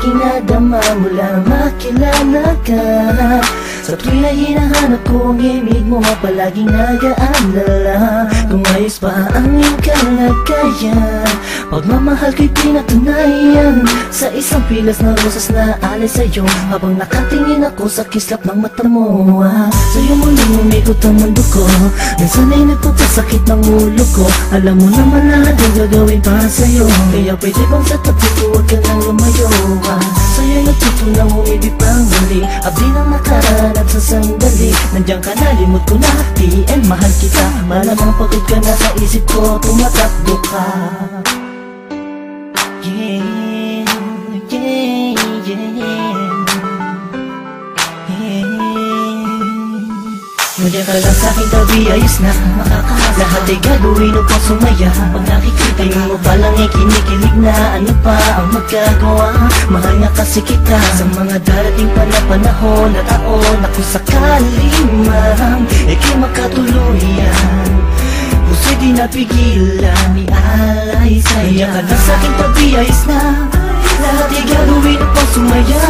aking nadama mula makilala ka. Sa tuwing na hinahanap ko ang imig mo, palaging nag-aalala kung ayos pa ang iyong kalagayan. Pagmamahal ko'y pinatunayan sa isang pilas na rosas na alay sa'yo, habang nakatingin ako sa kislap ng mata mo. Sa'yo muling umikot ang mundo ko, minsan ay nagpapasakit ng ulo ko. Alam mo naman lahat ang gagawin para sa'yo, kaya pwede bang sa tabi ko huwag ka nang lumayo. Sa'yo nagtutunang umibig pang muli, abdi ng nakaraan at sa sandali. Nandiyan ka na, limot ko na, TN mahal kita. Malamang pagod ka na sa isip ko, tumatakbo ka. Yeah, yeah, yeah, yeah. Nandiyan ka lang sa'king tabi, ayos na makakalas. Lahat ay gagawin upang sumaya. Pag nakikita mo palang ay kinikilig na, ano pa ang magagawa? Mahal nga kasi kita sa mga darating pa na panahon at taon na kung sakali man ika'y makatuluyan, puso'y di napigilan, ialay sa'yo. Nandiyan ka lang sa'king tabi, ayos na lahat ay gagawin upang sumaya.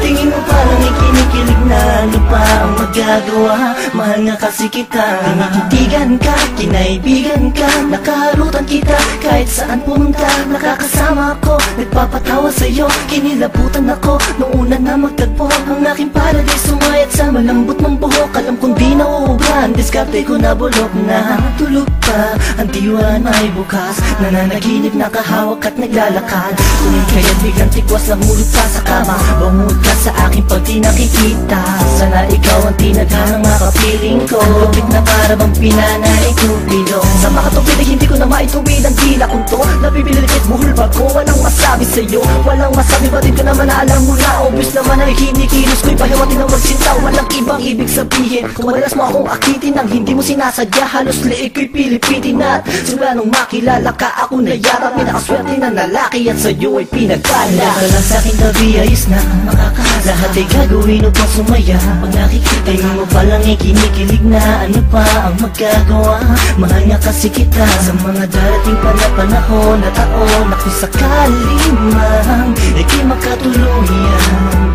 Tingin mo parang ikinikilig na, ano pa ang magagawa? Mahal nga kasi kita, tinititigan ka, kinaibigan ka, nakaharutan kita kahit saan pumunta. Nakakasama ako, nagpapatawa sa'yo, kinilabutan ako nung una na magtagpo. Ang aking paradise sumayat sa malambot mong buhok. Alam kong di nauubran, diskarte ko na bulok na. Tulog pa, ang diwa na ay bukas, nananaginip, nakahawak at naglalakad. Tuloy kaya't biglang tikwas lang mulot pa sa kama. Bangod ka sa aking pag di nakikita, sana ikaw ang tinadhanang makapiling ko. Ang lupit na para bang pinanay kupido, sa makatupid ay hindi ko na maituwid ang dila kong to. Nabibilitit buhol ba ko, walang masabi sa'yo, walang masabi, batid ka naman na alam mo na. Obvious naman ay kinikilos ko'y pahiwatin ng magsinta, walang ibang ibig sabihin. Kung madalas mo akong akitin nang hindi mo sinasadya, halos liig ko'y pilipitin. At simula nung makilala ka, ako na yarap, pinakaswerte na lalaki at sa'yo ay pinagpala. Ka lang sa'king tabi, ayos na makakalas. Lahat ay gagawin upang sumaya. Pag nakikita mo palang ay kinikilig na, ano pa ang magagawa? Mahal nga kasi kita sa mga darating pa na panahon at taon na kung sakali man ika'y makatuluyan,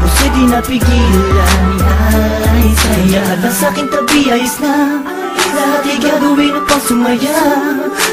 puso'y di napigilan, ialay sa'yo. Kaya ka lang sa'king tabi, ayos na lahat ay gagawin upang sumaya.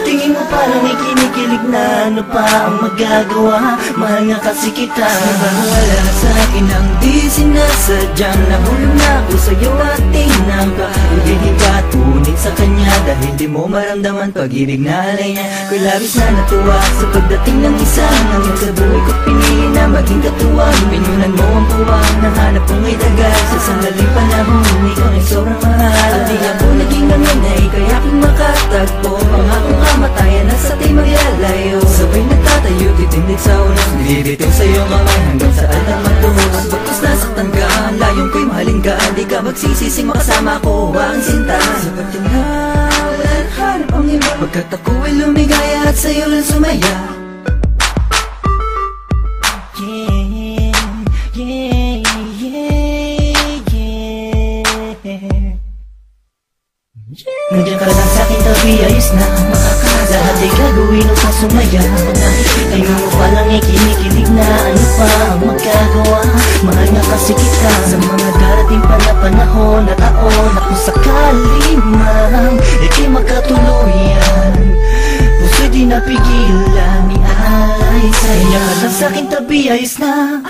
Tingin mo parang ay kinikilig na, ano pa ang magagawa? Mahal nga kasi kita. Wala sa akin ang di sinasadyang nahulog na ako sa'yo at tinangka. Ibigin ka at punit sa kanya dahil di mo maramdaman pag-ibig na alay niya. Ko'y labis na natuwa sa pagdating ng isa ngayon sa buhay ko't pinili na maging katuwang. Pinunan mo ang puwang, nahanap kong may tagal sa sandaling panahon, ikaw ay sobrang mahal. At di ako naging nanginay kaya aking makatagpo, pangakong kamatayan at sa tayo maglalayo. Sabay nagtatayo, titindig sa unos, nilibitaw sa iyong kamay hanggang saan ang matuhos. Bagkus nasaktan ka, layong ko'y mahalin ka, di ka magsisising makasama ko ang sinta. Sapat yun na, walang hanap ang iba, pagkat ako ay lumigaya at sa'yo lang sumaya. Nandiyan ka lang sa'king tabi, ayos na makakalas. Lahat ay gagawin upang sumaya. Pag nakikita mo palang ay kinikilig na, ano pa ang magagawa? Mahal nga kasi kita sa mga darating pa na panahon at taon na kung sakali man ika'y magkatuluyan, puso'y di napigilan, ialay sa'yo. Nandiyan ka lang sa'king tabi, ayos na